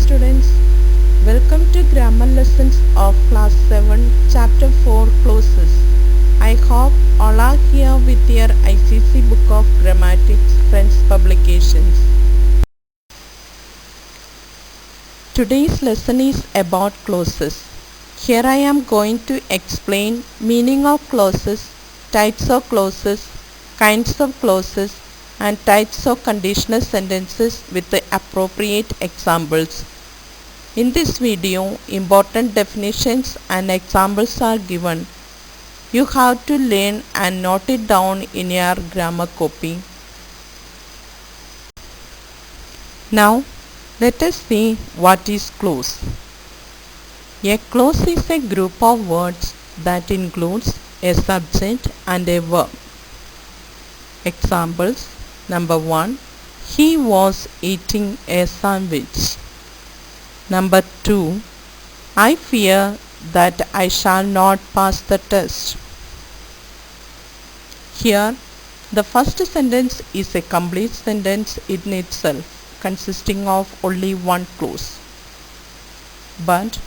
students, welcome to grammar lessons of class 7 chapter 4 clauses. I hope all are here with your ICC book of grammatics French publications. Today's lesson is about clauses. Here I am going to explain meaning of clauses, types of clauses, kinds of clauses and types of conditional sentences with the appropriate examples. In this video, important definitions and examples are given. You have to learn and note it down in your grammar copy. Now, let us see what is clause. A clause is a group of words that includes a subject and a verb. Examples: Number 1. He was eating a sandwich. Number 2. I fear that I shall not pass the test. Here, the first sentence is a complete sentence in itself, consisting of only one clause. But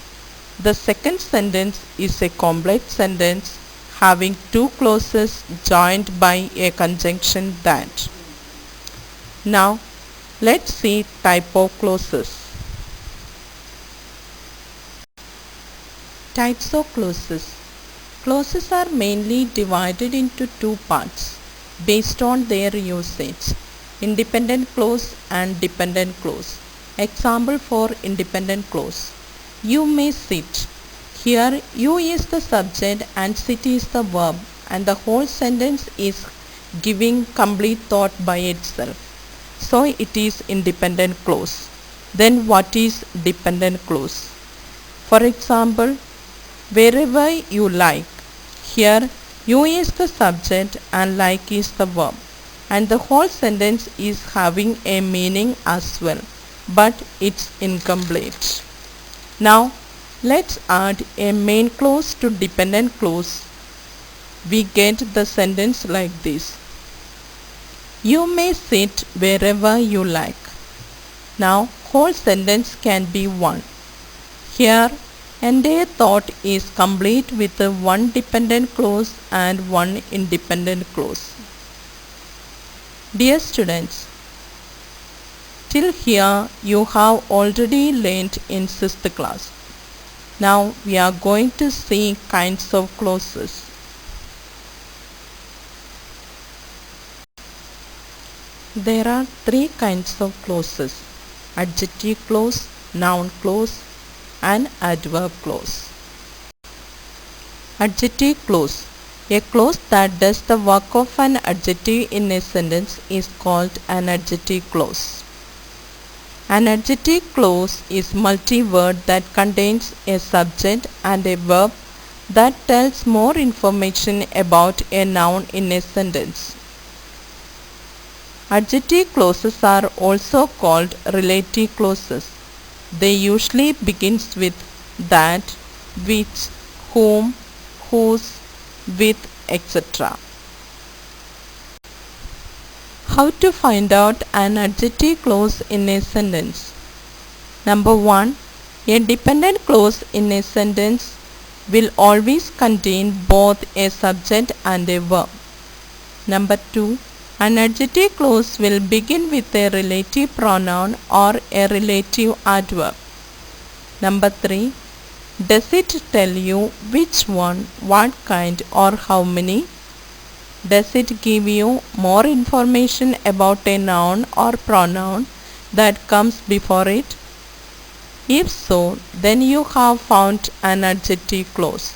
the second sentence is a complex sentence having two clauses joined by a conjunction that. Now, let's see type of clauses. Types of clauses. Clauses are mainly divided into two parts based on their usage: independent clause and dependent clause. Example for independent clause: you may sit. Here, you is the subject and sit is the verb, and the whole sentence is giving complete thought by itself. So it is independent clause. Then what is dependent clause? For example, wherever you like. Here, you is the subject and like is the verb, and the whole sentence is having a meaning as well, but it's incomplete. Now, let's add a main clause to dependent clause. We get the sentence like this: you may sit wherever you like. Now, whole sentence can be one. Here, entire thought is complete with one dependent clause and one independent clause. Dear students, till here you have already learned in 6th class. Now we are going to see kinds of clauses. There are three kinds of clauses: adjective clause, noun clause and adverb clause. Adjective clause. A clause that does the work of an adjective in a sentence is called an adjective clause. An adjective clause is multi-word that contains a subject and a verb that tells more information about a noun in a sentence. Adjective clauses are also called relative clauses. They usually begins with that, which, whom, whose, with, etc. How to find out an adjective clause in a sentence? Number 1. A dependent clause in a sentence will always contain both a subject and a verb. Number 2. An adjective clause will begin with a relative pronoun or a relative adverb. Number 3. Does it tell you which one, what kind or how many? Does it give you more information about a noun or pronoun that comes before it? If so, then you have found an adjective clause.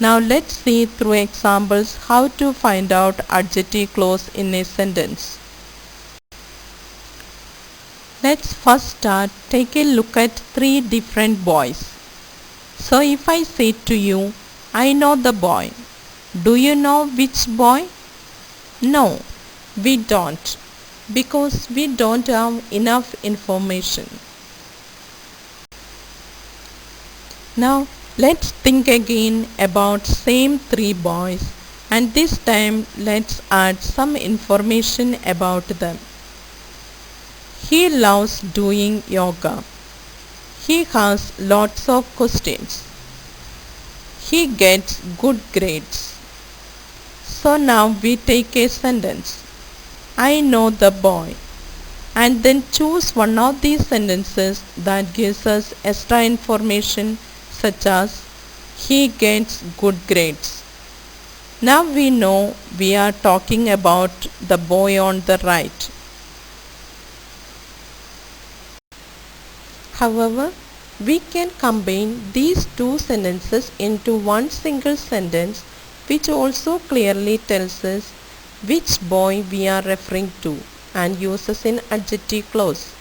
Now let's see through examples how to find out adjective clause in a sentence. Let's first take a look at three different boys. So if I say to you, I know the boy. Do you know which boy? No, we don't, because we don't have enough information. Now let's think again about same three boys, and this time let's add some information about them. He loves doing yoga. He has lots of questions. He gets good grades. So now we take a sentence. I know the boy. And then choose one of these sentences that gives us extra information such as he gets good grades. Now we know we are talking about the boy on the right. However, we can combine these two sentences into one single sentence which also clearly tells us which boy we are referring to and uses an adjective clause.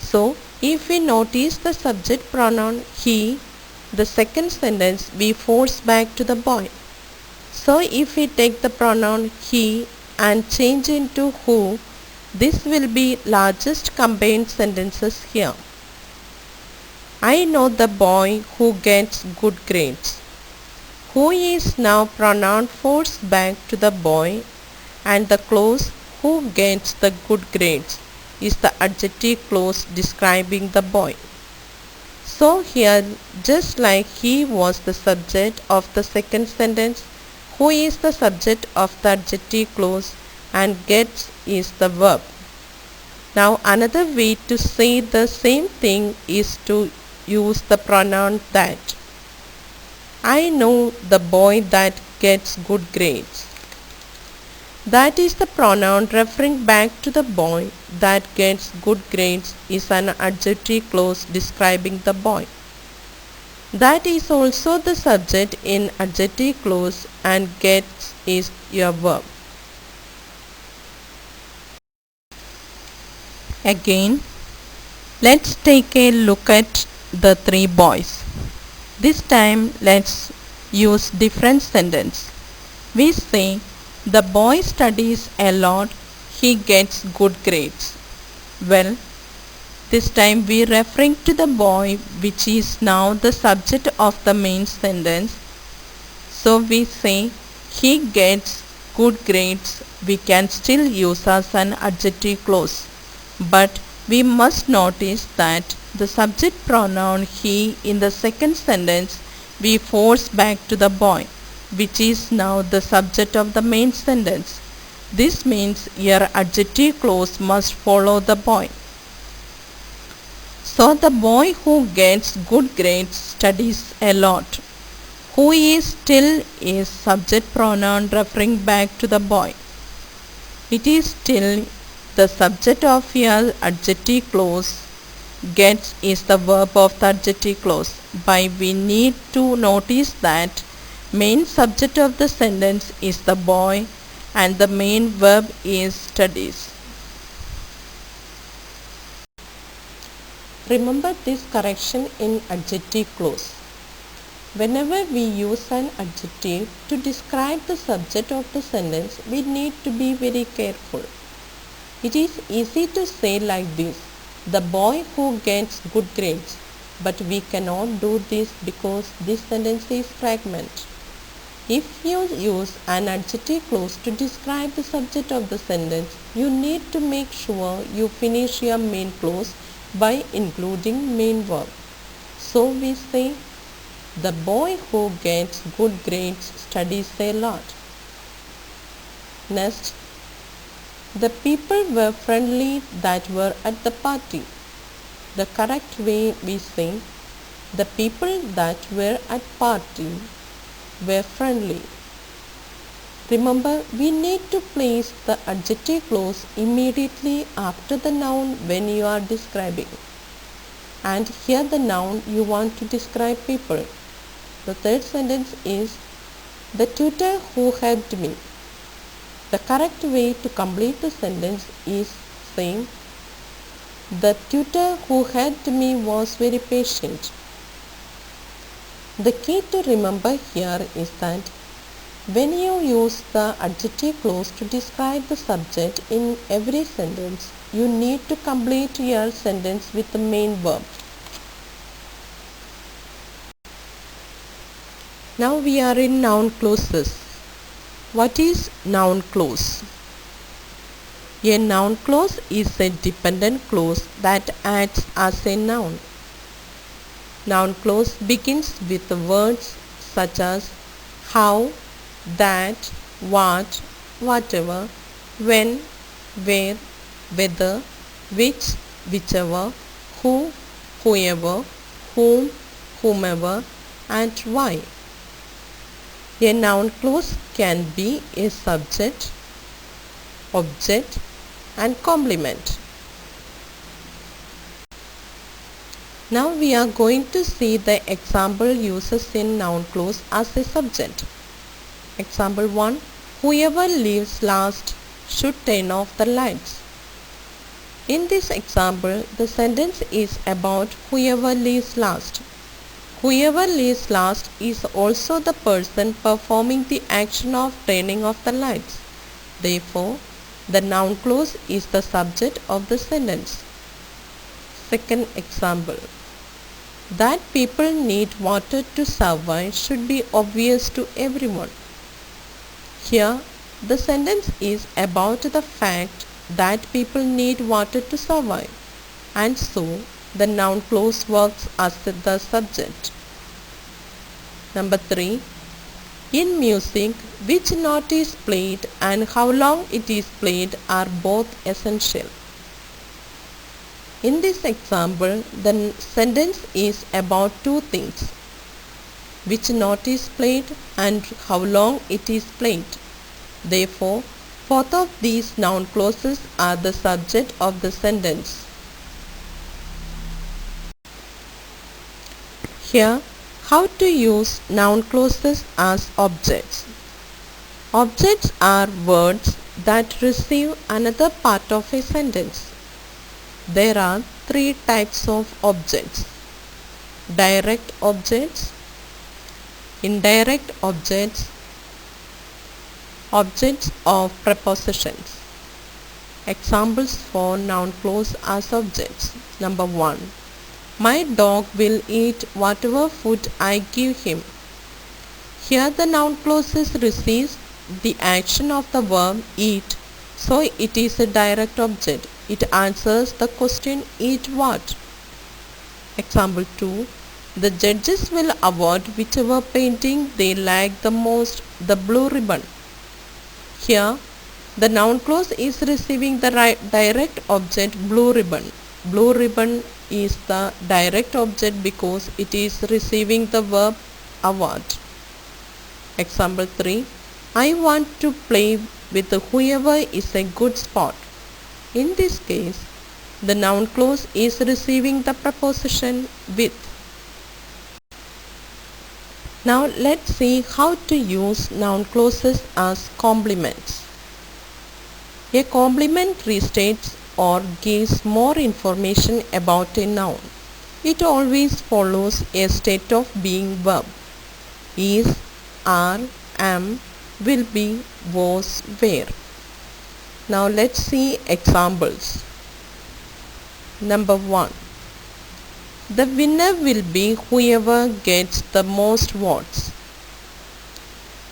So, if we notice the subject pronoun he, the second sentence we force back to the boy. So, if we take the pronoun he and change into who, this will be largest combined sentences here. I know the boy who gets good grades. Who is now pronoun forced back to the boy, and the clause who gets the good grades is the adjective clause describing the boy. So here, just like he was the subject of the second sentence, who is the subject of the adjective clause and gets is the verb. Now another way to say the same thing is to use the pronoun that. I know the boy that gets good grades. That is the pronoun referring back to the boy that gets good grades is an adjective clause describing the boy. That is also the subject in adjective clause and gets is your verb. Again, let's take a look at the three boys. This time let's use different sentence. We say the boy studies a lot, he gets good grades. Well, this time we are referring to the boy which is now the subject of the main sentence. So we say he gets good grades, we can still use as an adjective clause. But we must notice that the subject pronoun he in the second sentence we force back to the boy, which is now the subject of the main sentence. This means your adjective clause must follow the boy. So the boy who gets good grades studies a lot. Who is still is subject pronoun referring back to the boy. It is still the subject of your adjective clause. Gets is the verb of the adjective clause. By we need to notice that main subject of the sentence is the boy and the main verb is studies. Remember this correction in adjective clause. Whenever we use an adjective to describe the subject of the sentence, we need to be very careful. It is easy to say like this, the boy who gets good grades, but we cannot do this because this sentence is fragment. If you use an adjective clause to describe the subject of the sentence, you need to make sure you finish your main clause by including main verb. So we say, the boy who gets good grades studies a lot. Next, the people were friendly that were at the party. The correct way we say, the people that were at party were friendly. Remember, we need to place the adjective clause immediately after the noun when you are describing. And here the noun you want to describe people. The third sentence is, the tutor who helped me. The correct way to complete the sentence is saying, the tutor who helped me was very patient. The key to remember here is that when you use the adjective clause to describe the subject in every sentence, you need to complete your sentence with the main verb. Now we are in noun clauses. What is noun clause? A noun clause is a dependent clause that acts as a noun. Noun clause begins with words such as how, that, what, whatever, when, where, whether, which, whichever, who, whoever, whom, whomever, and why. A noun clause can be a subject, object, and complement. Now we are going to see the example uses in noun clause as a subject. Example 1. Whoever leaves last should turn off the lights. In this example, the sentence is about whoever leaves last. Whoever leaves last is also the person performing the action of turning off the lights. Therefore, the noun clause is the subject of the sentence. Second example. That people need water to survive should be obvious to everyone. Here, the sentence is about the fact that people need water to survive, and so the noun clause works as the subject. Number 3. In music, which note is played and how long it is played are both essential. In this example, the sentence is about two things: which note is played and how long it is played. Therefore, both of these noun clauses are the subject of the sentence. Here, how to use noun clauses as objects. Objects are words that receive another part of a sentence. There are three types of objects: direct objects, indirect objects, objects of prepositions. Examples for noun clause as objects. Number 1. My dog will eat whatever food I give him. Here the noun clause receives the action of the verb eat, so it is a direct object. It answers the question eat what. Example 2. The judges will award whichever painting they like the most the blue ribbon. Here, the noun clause is receiving the direct object blue ribbon. Blue ribbon is the direct object because it is receiving the verb award. Example 3. I want to play with whoever is a good sport. In this case, the noun clause is receiving the preposition with. Now let's see how to use noun clauses as complements. A complement restates or gives more information about a noun. It always follows a state of being verb: is, are, am, will be, was, were. Now let's see examples. Number 1. The winner will be whoever gets the most votes.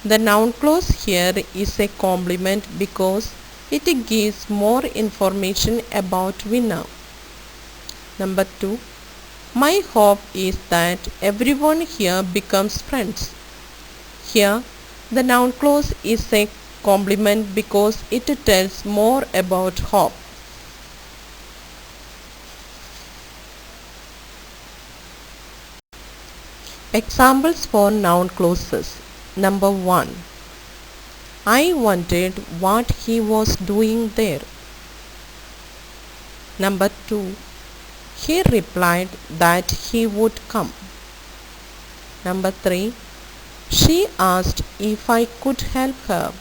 The noun clause here is a complement because it gives more information about winner. Number 2. My hope is that everyone here becomes friends. Here, the noun clause is a complement because it tells more about hope. Examples for noun clauses. Number 1. I wondered what he was doing there. Number 2. He replied that he would come. Number 3. She asked if I could help her.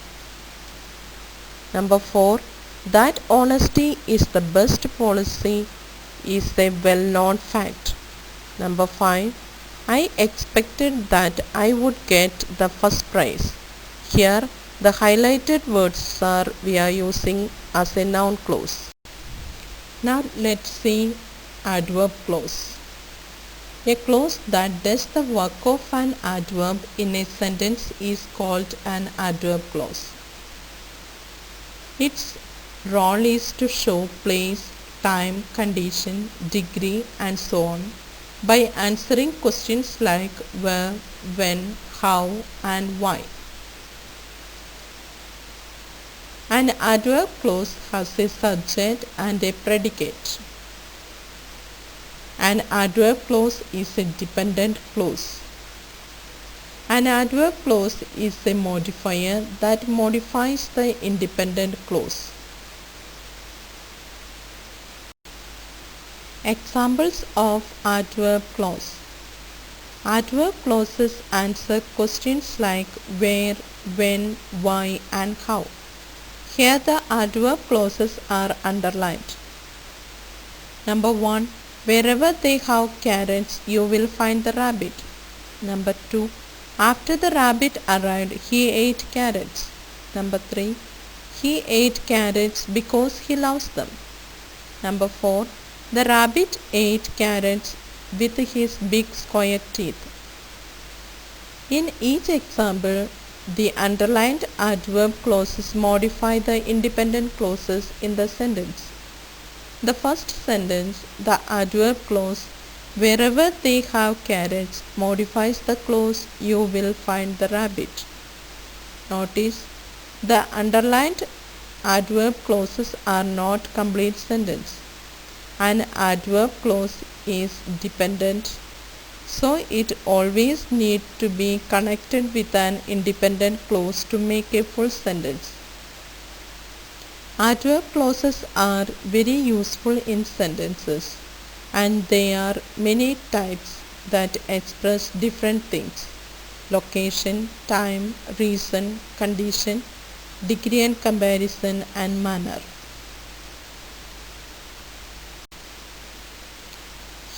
Number 4. That honesty is the best policy is a well-known fact. Number 5. I expected that I would get the first prize. Here, the highlighted words we are using as a noun clause. Now let's see adverb clause. A clause that does the work of an adverb in a sentence is called an adverb clause. Its role is to show place, time, condition, degree, and so on. by answering questions like where, when, how, and why. An adverb clause has a subject and a predicate. An adverb clause is a dependent clause. An adverb clause is a modifier that modifies the independent clause. Examples of adverb clause. Adverb clauses answer questions like where, when, why, and how. Here the adverb clauses are underlined. Number 1. Wherever they have carrots, you will find the rabbit. Number 2. After the rabbit arrived, he ate carrots. Number 3. He ate carrots because he loves them. Number 4. The rabbit ate carrots with his big square teeth. In each example, the underlined adverb clauses modify the independent clauses in the sentence. The first sentence, the adverb clause, wherever they have carrots, modifies the clause, you will find the rabbit. Notice, the underlined adverb clauses are not complete sentence. An adverb clause is dependent, so it always needs to be connected with an independent clause to make a full sentence. Adverb clauses are very useful in sentences, and there are many types that express different things: location, time, reason, condition, degree and comparison, and manner.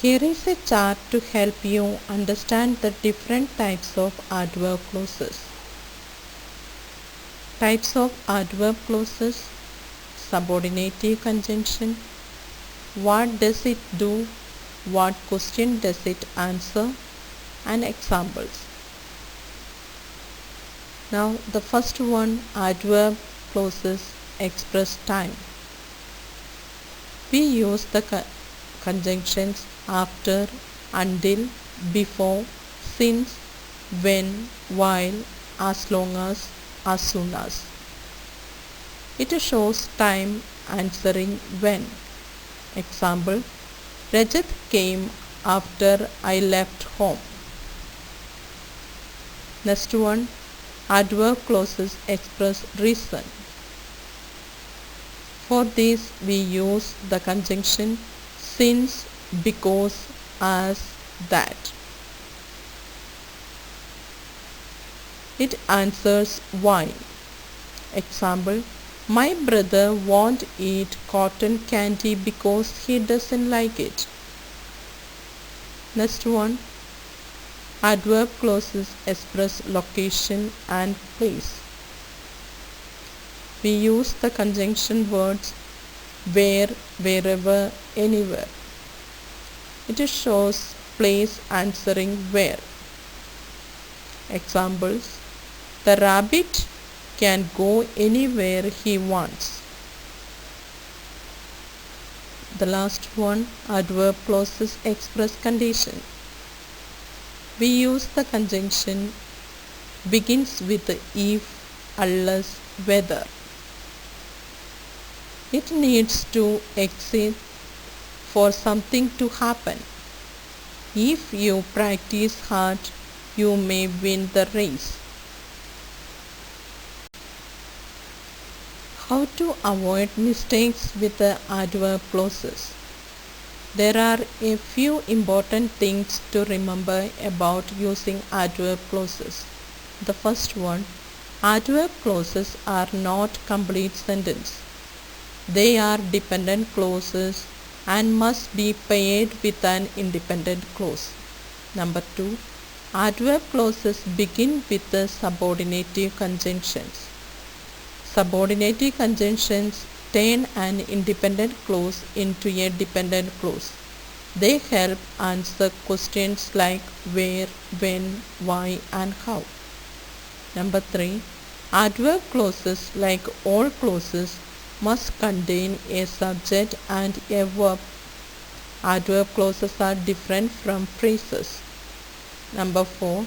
Here is a chart to help you understand the different types of adverb clauses. Types of adverb clauses: subordinative conjunction, what does it do, what question does it answer, and examples. Now the first one, adverb clauses express time. We use the conjunctions after, until, before, since, when, while, as long as soon as. It shows time answering when. Example, Rajat came after I left home. Next one, adverb clauses express reason. For this we use the conjunction since, because, as, that. It answers why. Example, my brother won't eat cotton candy because he doesn't like it. Next one, adverb clauses express location and place. We use the conjunction words where, wherever, anywhere. It shows place answering where. Examples, the rabbit can go anywhere he wants. The last one, adverb clauses express condition. We use the conjunction begins with if, unless, whether. It needs to exist for something to happen. If you practice hard, you may win the race. How to avoid mistakes with the adverb clauses? There are a few important things to remember about using adverb clauses. The first one, adverb clauses are not complete sentences. They are dependent clauses and must be paired with an independent clause. Number 2, adverb clauses begin with the subordinative conjunctions. Subordinative conjunctions turn an independent clause into a dependent clause. They help answer questions like where, when, why, and how. Number 3, adverb clauses, like all clauses, must contain a subject and a verb. Adverb clauses are different from phrases. Number 4.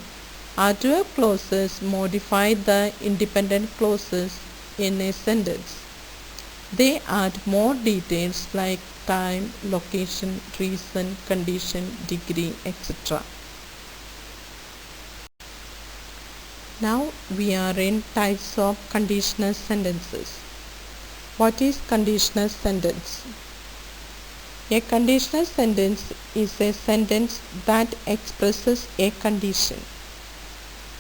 Adverb clauses modify the independent clauses in a sentence. They add more details like time, location, reason, condition, degree, etc. Now we are in types of conditional sentences. What is conditional sentence? A conditional sentence is a sentence that expresses a condition.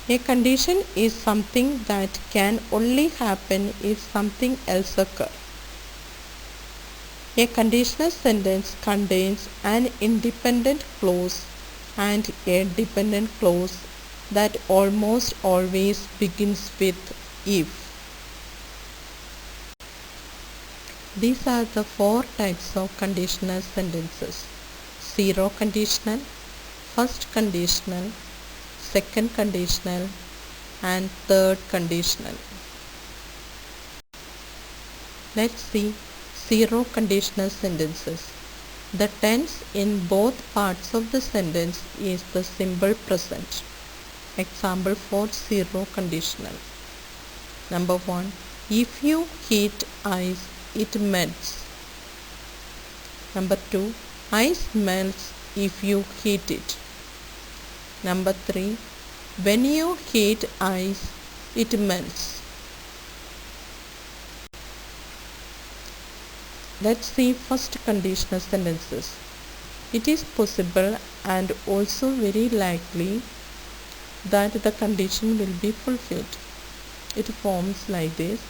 A condition is something that can only happen if something else occurs. A conditional sentence contains an independent clause and a dependent clause that almost always begins with if. These are the 4 types of conditional sentences: zero conditional, first conditional, second conditional, and third conditional. Let's see zero conditional sentences. The tense in both parts of the sentence is the simple present. Example for zero conditional. Number 1. If you heat ice, it melts. Number 2. Ice melts if you heat it. Number 3. When you heat ice, it melts. Let's see first conditional sentences. It is possible and also very likely that the condition will be fulfilled. It forms like this: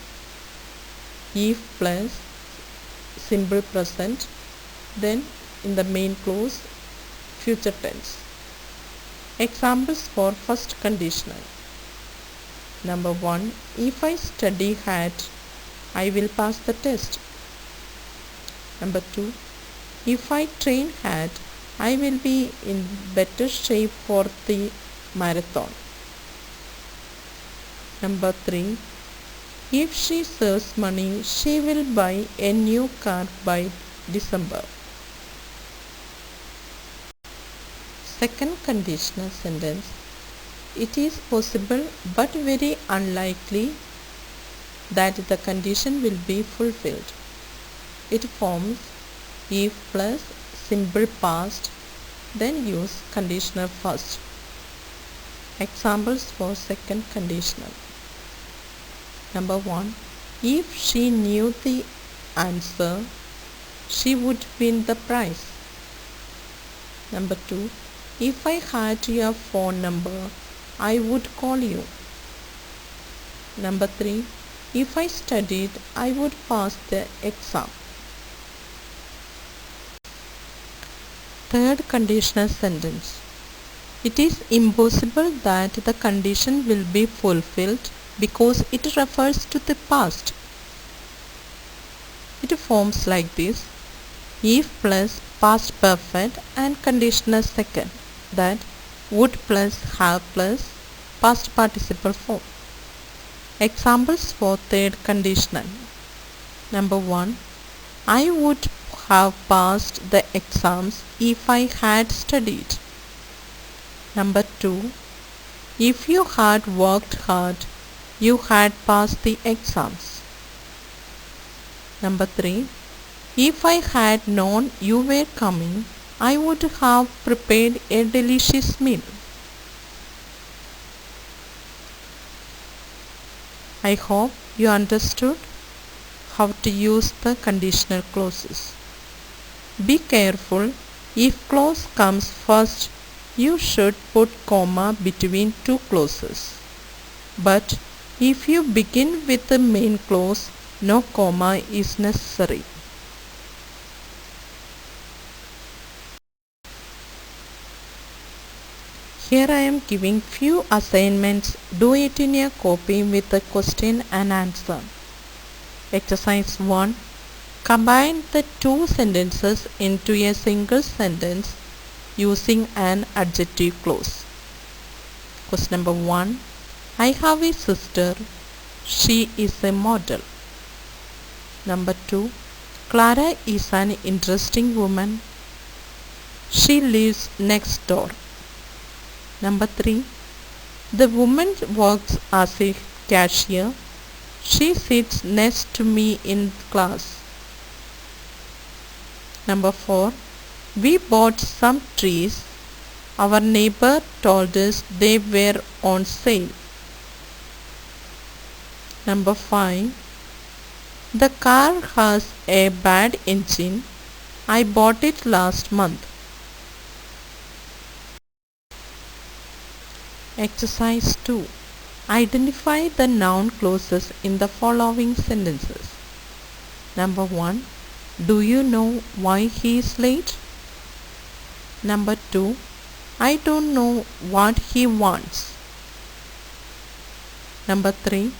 if plus simple present, then in the main clause future tense. Examples for first conditional. Number 1. If I study hard, I will pass the test. Number 2. If I train hard, I will be in better shape for the marathon. Number 3. If she saves money, she will buy a new car by December. Second conditional sentence. It is possible but very unlikely that the condition will be fulfilled. It forms if plus simple past, then use conditional first. Examples for second conditional. Number 1. If she knew the answer, she would win the prize. Number 2. If I had your phone number, I would call you. Number 3. If I studied, I would pass the exam. Third conditional sentence. It is impossible that the condition will be fulfilled because it refers to the past. It forms like this: if plus past perfect and conditional second, that would plus have plus past participle form. Examples for third conditional. Number 1. I would have passed the exams if I had studied. Number 2. If you had worked hard, you had passed the exams. Number 3. If I had known you were coming, I would have prepared a delicious meal. I hope you understood how to use the conditional clauses. Be careful, if clause comes first, you should put comma between two clauses. But if you begin with the main clause, no comma is necessary. Here I am giving few assignments. Do it in a copy with a question and answer. Exercise 1. Combine the two sentences into a single sentence using an adjective clause. Question number 1. I have a sister. She is a model. Number 2. Clara is an interesting woman. She lives next door. Number 3. The woman works as a cashier. She sits next to me in class. Number 4. We bought some trees. Our neighbor told us they were on sale. Number 5. The car has a bad engine. I bought it last month. Exercise 2. Identify the noun clauses in the following sentences. Number 1. Do you know why he is late? Number 2. I don't know what he wants. Number 3.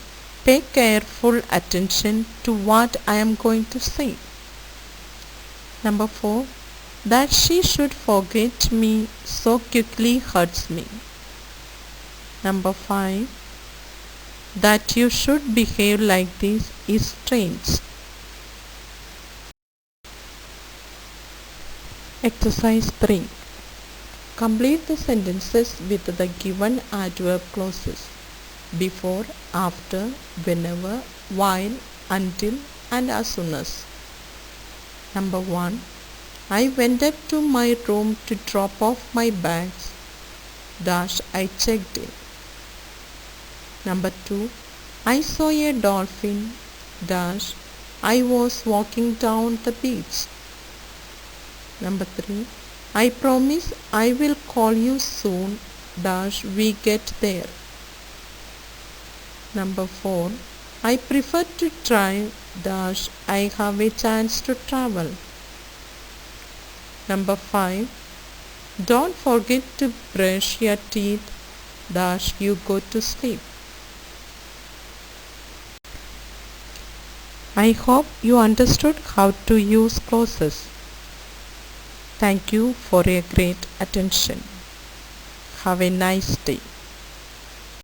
Pay careful attention to what I am going to say. Number 4. That she should forget me so quickly hurts me. Number 5. That you should behave like this is strange. Exercise 3. Complete the sentences with the given adverb clauses: before, after, whenever, while, until, and as soon as. Number 1. I went up to my room to drop off my bags. I checked in. Number 2. I saw a dolphin. I was walking down the beach. Number 3. I promise I will call you soon. We get there. Number 4. I prefer to drive. I have a chance to travel. Number 5. Don't forget to brush your teeth. You go to sleep. I hope you understood how to use clauses. Thank you for your great attention. Have a nice day.